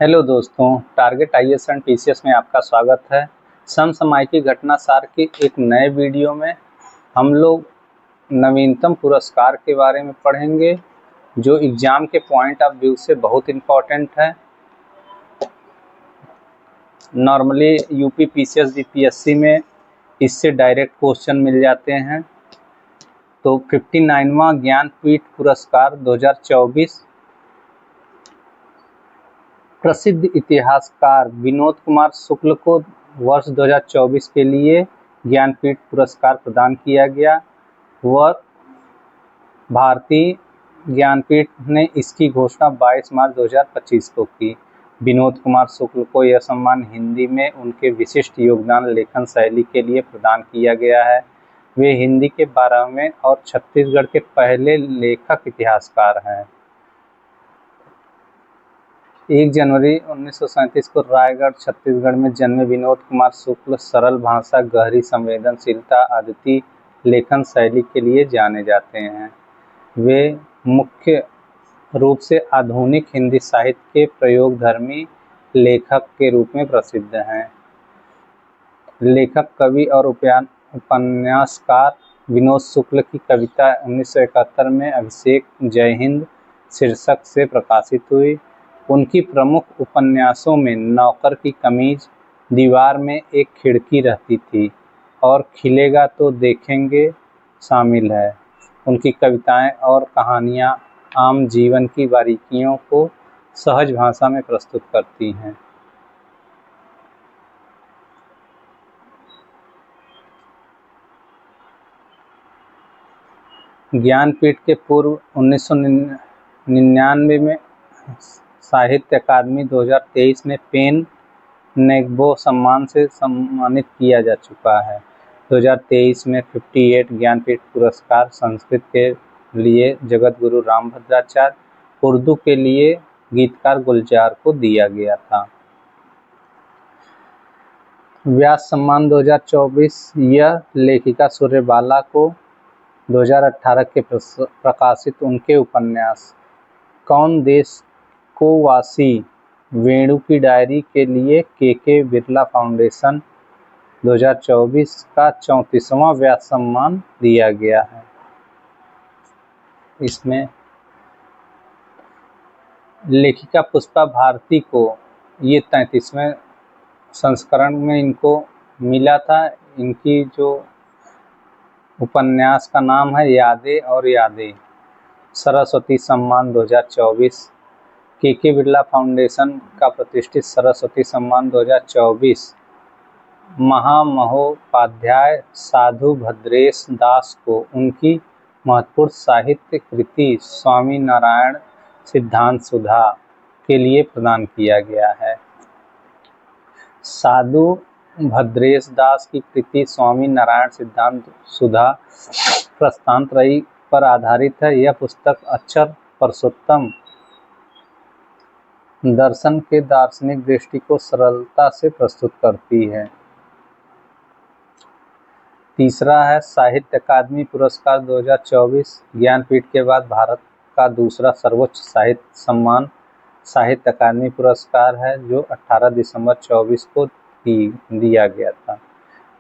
Hello दोस्तों, target IAS and PCS में आपका स्वागत है। समसामयिकी घटना सार के एक नए वीडियो में हम लोग नवीनतम पुरस्कार के बारे में पढ़ेंगे, जो एग्जाम के पॉइंट ऑफ व्यू से बहुत इम्पोर्टेंट है। नॉर्मली यूपी पीसीएस जीपीएससी में इससे डायरेक्ट क्वेश्चन मिल जाते हैं। तो 59वां ज्ञानपीठ पुरस्कार 2024 प्रसिद्ध इतिहासकार विनोद कुमार शुक्ल को वर्ष 2024 के लिए ज्ञानपीठ पुरस्कार प्रदान किया गया। वह भारतीय ज्ञानपीठ ने इसकी घोषणा 22 मार्च 2025 को की। विनोद कुमार शुक्ल को यह सम्मान हिंदी में उनके विशिष्ट योगदान लेखन शैली के लिए प्रदान किया गया है। वे हिंदी के 12वें और छत्तीसगढ़ के पहले लेखक इतिहासकार हैं। 1 जनवरी 1937 को रायगढ़, छत्तीसगढ़ में जन्मे विनोद कुमार शुक्ल सरल भाषा, गहरी संवेदनशीलता, अद्वितीय लेखन शैली के लिए जाने जाते हैं। वे मुख्य रूप से आधुनिक हिंदी साहित्य के प्रयोगधर्मी लेखक के रूप में प्रसिद्ध हैं। लेखक, कवि और उपन्यासकार विनोद शुक्ल की कविता 1971 में अभिषेक जय हिंद शीर्षक से प्रकाशित हुई। उनकी प्रमुख उपन्यासों में नौकर की कमीज, दीवार में एक खिड़की रहती थी और खिलेगा तो देखेंगे शामिल है। उनकी कविताएं और कहानियां आम जीवन की बारीकियों को सहज भाषा में प्रस्तुत करती हैं। ज्ञानपीठ के पूर्व 1999 में साहित्य अकादमी 2023 में पेन नेगबो सम्मान से सम्मानित किया जा चुका है। 2023 में 58 ज्ञानपीठ पुरस्कार संस्कृत के लिए जगत गुरु रामभद्राचार्य, उर्दू के लिए गीतकार गुलजार को दिया गया था। व्यास सम्मान 2024 यह लेखिका सूर्यबाला को 2018 के प्रकाशित उनके उपन्यास कौन देश को वासी वेणु की डायरी के लिए के बिरला फाउंडेशन 2024 का 34वां व्यास सम्मान दिया गया है। इसमें लेखिका पुष्पा भारती को ये 33वें संस्करण में इनको मिला था। इनकी जो उपन्यास का नाम है यादें और यादें। सरस्वती सम्मान 2024 के बिरला फाउंडेशन का प्रतिष्ठित सरस्वती सम्मान 2024 महामहोपाध्याय साधु भद्रेश दास को उनकी महत्वपूर्ण साहित्य कृति स्वामी नारायण सिद्धांत सुधा के लिए प्रदान किया गया है। साधु भद्रेश दास की कृति स्वामी नारायण सिद्धांत सुधा प्रस्तांतरयी पर आधारित है। यह पुस्तक अक्षर पुरुषोत्तम दर्शन के दार्शनिक दृष्टि को सरलता से प्रस्तुत करती है। तीसरा है साहित्य अकादमी पुरस्कार 2024 ज्ञानपीठ के बाद भारत का दूसरा सर्वोच्च साहित्य सम्मान साहित्य अकादमी पुरस्कार है, जो 18 दिसंबर 24 को दिया गया था।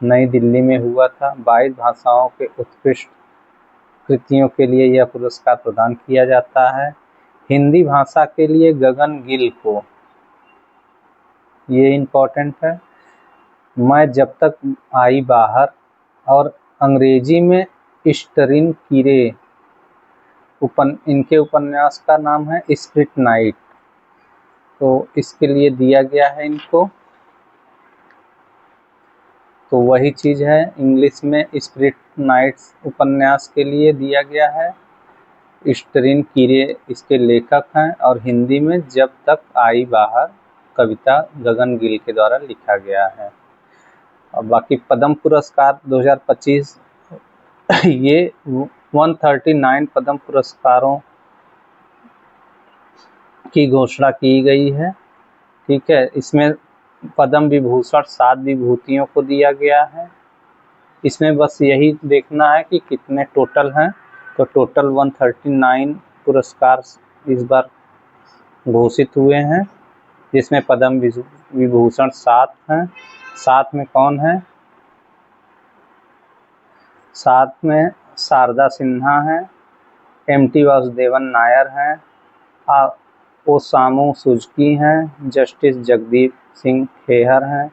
नई दिल्ली में हुआ था। 22 भाषाओं के उत्कृष्ट कृतियों के लिए यह पुरस्कार प्रदान किया जाता है। हिंदी भाषा के लिए गगन गिल को, ये इम्पोर्टेंट है, मैं जब तक आई बाहर, और अंग्रेजी में इस्टरिन कीरे इनके उपन्यास का नाम है स्प्रिट नाइट, तो इसके लिए दिया गया है इनको। तो वही चीज़ है, इंग्लिश में स्प्रिट नाइट्स उपन्यास के लिए दिया गया है। इस्टरिन कीरे इसके लेखक हैं, और हिंदी में जब तक आई बाहर कविता गगन गिल के द्वारा लिखा गया है। और बाकी पद्म पुरस्कार 2025 ये 139 पद्म पुरस्कारों की घोषणा की गई है। ठीक है, इसमें पद्म विभूषण 7 विभूतियों को दिया गया है। इसमें बस यही देखना है कि कितने टोटल हैं। तो टोटल 139 पुरस्कार इस बार घोषित हुए हैं। जिसमें पद्म विभूषण 7 हैं। 7 में कौन है? 7 में शारदा सिन्हा हैं, एम.टी. वासुदेवन नायर हैं, ओसामू सुजुकी हैं, जस्टिस जगदीप सिंह खेहर हैं,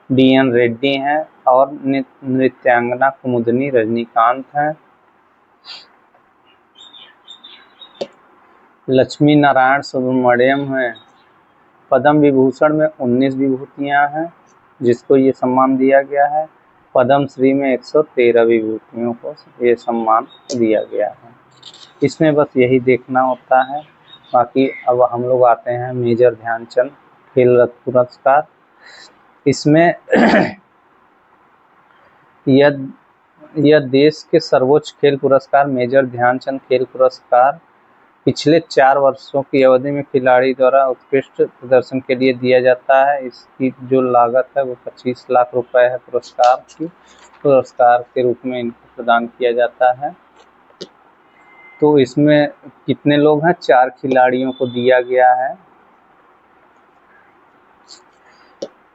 डी.एन. रेड्डी हैं और नृत्यांगना कुमुदनी रजनीकांत हैं। लक्ष्मी नारायण सुब्रमण्यम हैं। पद्म विभूषण में 19 विभूतियां हैं जिसको ये सम्मान दिया गया है। पद्म श्री में 113 विभूतियों को ये सम्मान दिया गया है। इसमें बस यही देखना होता है। बाकी अब हम लोग आते हैं मेजर ध्यानचंद खेल रत्न पुरस्कार। इसमें यह देश के सर्वोच्च खेल पुरस्कार मेजर ध्यानचंद खेल पुरस्कार पिछले 4 वर्षों की अवधि में खिलाड़ी द्वारा उत्कृष्ट प्रदर्शन के लिए दिया जाता है। इसकी जो लागत है वो 25 लाख रुपए है। पुरस्कार के रूप में इनको प्रदान किया जाता है। तो इसमें कितने लोग हैं? 4 खिलाड़ियों को दिया गया है।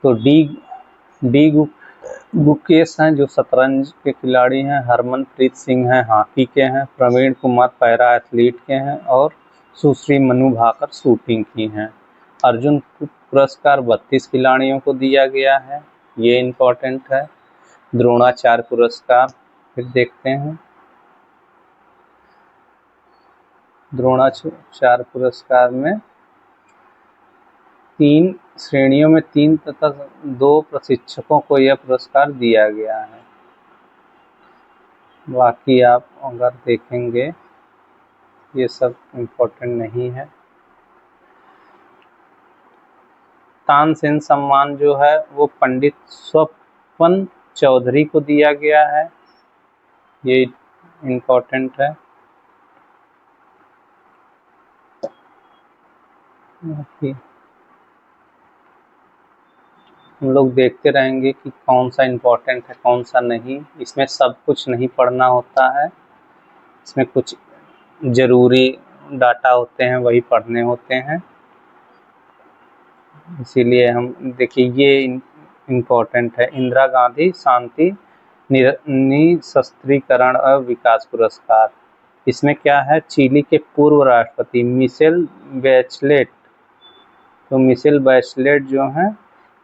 तो डी गुकेश हैं जो शतरंज के खिलाड़ी हैं, हरमनप्रीत सिंह हैं हॉकी के हैं, प्रवीण कुमार पैरा एथलीट के हैं और सुश्री मनु भाकर शूटिंग की हैं। अर्जुन पुरस्कार 32 खिलाड़ियों को दिया गया है, ये इम्पोर्टेंट है। द्रोणाचार्य पुरस्कार फिर देखते हैं। द्रोणाचार्य पुरस्कार में 3 श्रेणियों में 3 तथा 2 प्रशिक्षकों को यह पुरस्कार दिया गया है। बाकी आप अगर देखेंगे ये सब इम्पोर्टेंट नहीं है। तानसेन सम्मान जो है वो पंडित स्वपन चौधरी को दिया गया है, ये इम्पोर्टेंट है। हम लोग देखते रहेंगे कि कौन सा इम्पोर्टेंट है कौन सा नहीं। इसमें सब कुछ नहीं पढ़ना होता है, इसमें कुछ ज़रूरी डाटा होते हैं वही पढ़ने होते हैं। इसीलिए हम देखिए ये इम्पोर्टेंट है। इंदिरा गांधी शांति निशस्त्रीकरण और विकास पुरस्कार। इसमें क्या है? चिली के पूर्व राष्ट्रपति मिशेल बैचलेट, तो मिशेल बैचलेट जो हैं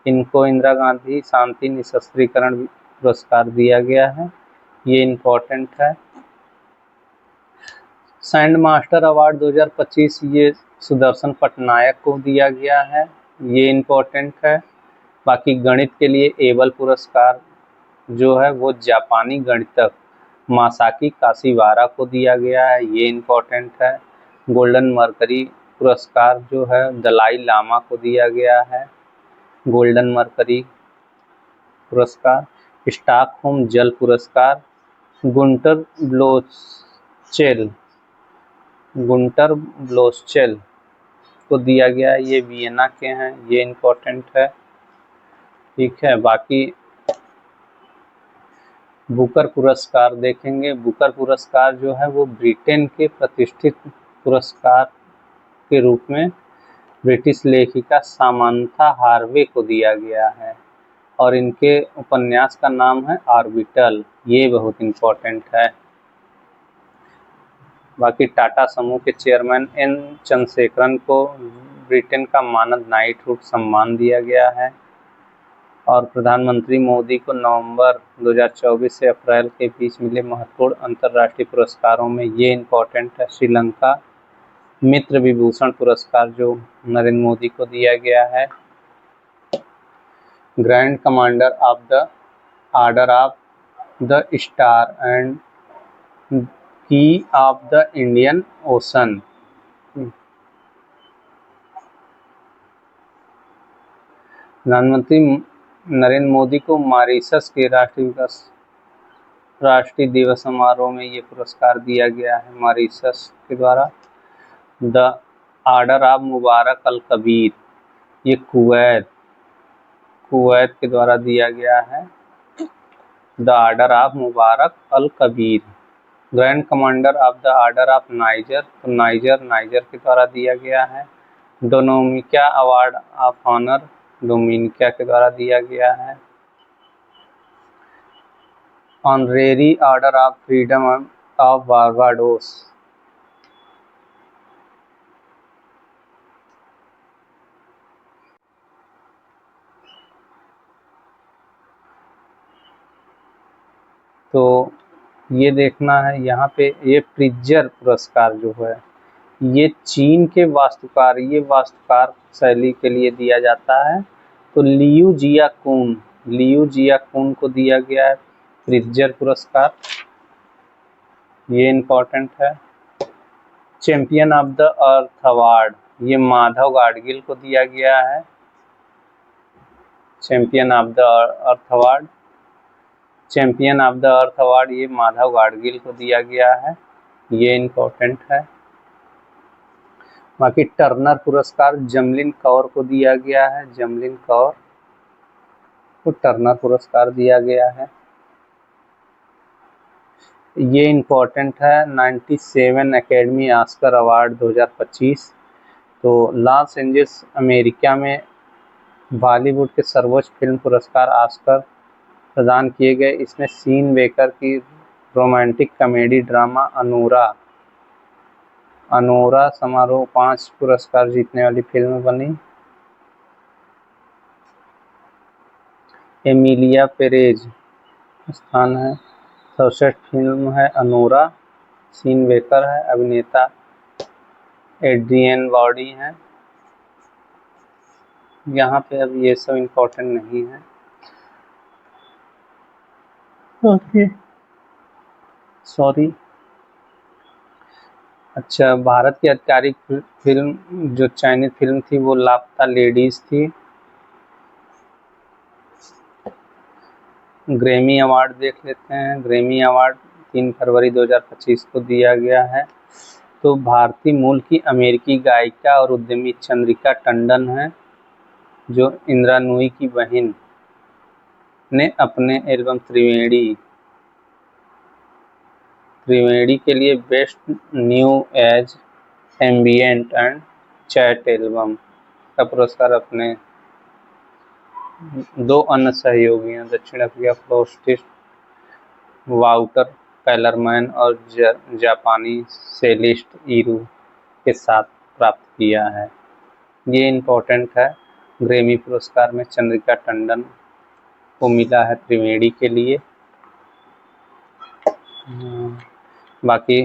इनको इंदिरा गांधी शांति निशस्त्रीकरण पुरस्कार दिया गया है, ये इम्पोर्टेंट है। सैंड मास्टर अवार्ड 2025 ये सुदर्शन पटनायक को दिया गया है, ये इम्पोर्टेंट है। बाकी गणित के लिए एबल पुरस्कार जो है वो जापानी गणितज्ञ मासाकी काशिवारा को दिया गया है, ये इम्पोर्टेंट है। गोल्डन मर्करी पुरस्कार जो है दलाई लामा को दिया गया है, गोल्डन मर्करी पुरस्कार। स्टॉकहोम जल पुरस्कार गुंटर ब्लोचेल को दिया गया है, ये वियना के हैं, ये इम्पोर्टेंट है। ठीक है। बाकी बुकर पुरस्कार देखेंगे। बुकर पुरस्कार जो है वो ब्रिटेन के प्रतिष्ठित पुरस्कार के रूप में ब्रिटिश लेखिका सामंथा हार्वे को दिया गया है और इनके उपन्यास का नाम है ऑर्बिटल, ये बहुत इम्पोर्टेंट है। बाकी टाटा समूह के चेयरमैन एन चंद्रशेखरन को ब्रिटेन का मानद नाइटहुड सम्मान दिया गया है और प्रधानमंत्री मोदी को नवंबर 2024 से अप्रैल के बीच मिले महत्वपूर्ण अंतर्राष्ट्रीय पुरस्कारों में ये इम्पोर्टेंट है। श्रीलंका मित्र विभूषण पुरस्कार जो नरेंद्र मोदी को दिया गया है। Grand commander of the order of the star and की ऑफ द इंडियन ओशन। प्रधानमंत्री नरेंद्र मोदी को मॉरिशस के राष्ट्रीय दिवस समारोह में ये पुरस्कार दिया गया है मॉरिशस के द्वारा। The order of Mubarak al Kabir ये कुवैत के द्वारा दिया गया है। The order of Mubarak al Kabir. Grand commander of the order of Niger, तो नाइजर के द्वारा दिया गया है। Dominica award of honour Dominica के द्वारा दिया गया है। Honorary order of freedom of Barbados, तो ये देखना है यहाँ पे। ये प्रिट्जर पुरस्कार जो है ये चीन के वास्तुकार शैली के लिए दिया जाता है। तो लियू जियाकुन को दिया गया है प्रिट्जर पुरस्कार, ये इम्पोर्टेंट है। Champion of the earth award ये माधव गाडगिल को दिया गया है। Champion of the earth award ये माधव गाडगिल को दिया गया है, ये इम्पोर्टेंट है। बाकी टर्नर पुरस्कार जमलिन कौर को दिया गया है, जमलिन कौर को टर्नर पुरस्कार दिया गया है, ये इम्पोर्टेंट है। 97 एकेडमी ऑस्कर अवार्ड 2025। तो लॉस एंजल्स अमेरिका में बॉलीवुड के सर्वोच्च फिल्म पुरस्कार ऑस्कर प्रदान किए गए। इसमें सीन बेकर की रोमांटिक कॉमेडी ड्रामा अनोरा समारोह 5 पुरस्कार जीतने वाली फिल्म बनी। एमिलिया पेरेज स्थान है। सर्वश्रेष्ठ फिल्म है अनोरा, सीन बेकर है, अभिनेता एड्रियन ब्रॉडी है। यहाँ पे अब ये सब इम्पोर्टेंट नहीं है। Okay sorry. अच्छा, भारत की आधिकारिक फिल्म जो चाइनीज फिल्म थी वो लापता लेडीज थी। ग्रैमी अवार्ड देख लेते हैं। ग्रैमी अवार्ड 3 फरवरी 2025 को दिया गया है। तो भारतीय मूल की अमेरिकी गायिका और उद्यमी चंद्रिका टंडन है, जो इंदिरा नूई की बहन, ने अपने एल्बम त्रिवेणी के लिए best new age ambient and chat album का पुरस्कार अपने 2 अन्य सहयोगियों दक्षिण अफ्रीका फ्लोटिस्ट वाउटर कैलरमैन और जापानी सेलिस्ट ईरू के साथ प्राप्त किया है, ये इम्पोर्टेंट है। ग्रैमी पुरस्कार में चंद्रिका टंडन को मिला है त्रिवेणी के लिए। बाकी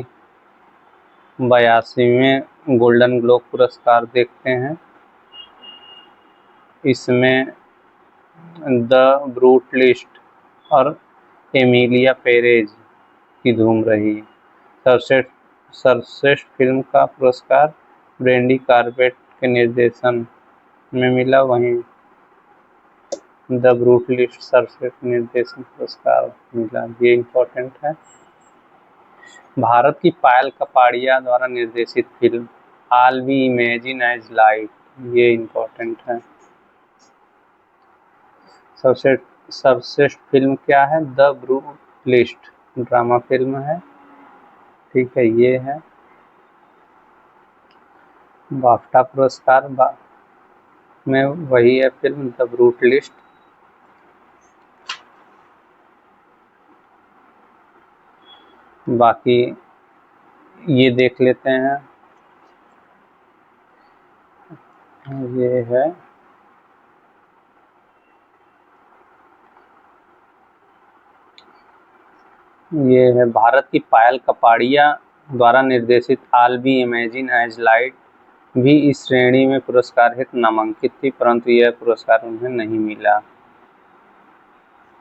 82वें गोल्डन ग्लोब पुरस्कार देखते हैं। इसमें द ब्रूटलिस्ट और एमिलिया पेरेज की धूम रही। सर्वश्रेष्ठ फिल्म का पुरस्कार ब्रैंडी कार्बेट के निर्देशन में मिला, वहीं द ब्रूटलिस्ट सर्वश्रेष्ठ निर्देशन पुरस्कार मिला, ये इम्पोर्टेंट है। भारत की पायल कपाड़िया द्वारा निर्देशित film all we imagine as light, ये इम्पोर्टेंट है। सर्वश्रेष्ठ फिल्म क्या है? द ब्रूटलिस्ट ड्रामा फिल्म है, ठीक है, ये है। बाफ्टा पुरस्कार में वही है फिल्म द ब्रूटलिस्ट। बाकी ये देख लेते हैं, ये है भारत की पायल कपाड़िया द्वारा निर्देशित all we imagine as light भी इस श्रेणी में पुरस्कार हेतु नामांकित थी, परंतु यह पुरस्कार उन्हें नहीं मिला,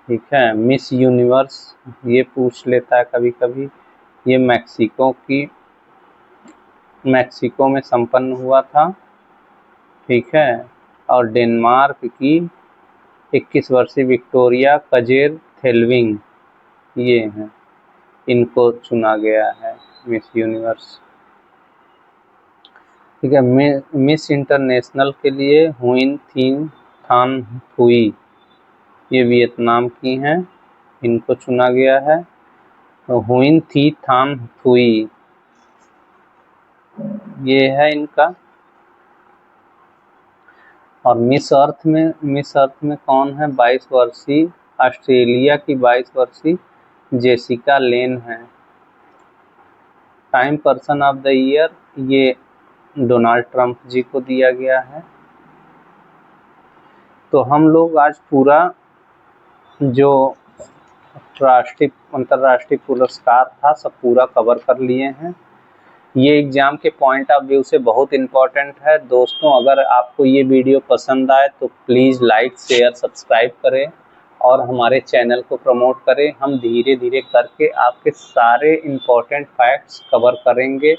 ठीक है। मिस यूनिवर्स ये पूछ लेता है कभी कभी, ये मैक्सिको में संपन्न हुआ था, ठीक है। और डेनमार्क की 21 वर्षीय विक्टोरिया कजेर थेल्विंग ये हैं, इनको चुना गया है मिस यूनिवर्स, ठीक है। मिस इंटरनेशनल के लिए हुइन थान हुई, ये वियतनाम की हैं, इनको चुना गया है। हुइन थान हुई ये है इनका और मिस अर्थ में कौन है? 22 वर्षीय ऑस्ट्रेलिया की 22 वर्षीय जेसिका लेन है। Time person of the year ये डोनाल्ड ट्रंप जी को दिया गया है। तो हम लोग आज पूरा जो अंतर्राष्ट्रीय पुरस्कार था सब पूरा कवर कर लिए हैं। ये एग्जाम के पॉइंट ऑफ व्यू से बहुत इम्पोर्टेंट है। दोस्तों, अगर आपको ये वीडियो पसंद आए तो प्लीज़ लाइक शेयर सब्सक्राइब करें और हमारे चैनल को प्रमोट करें। हम धीरे धीरे करके आपके सारे इम्पोर्टेंट फैक्ट्स कवर करेंगे।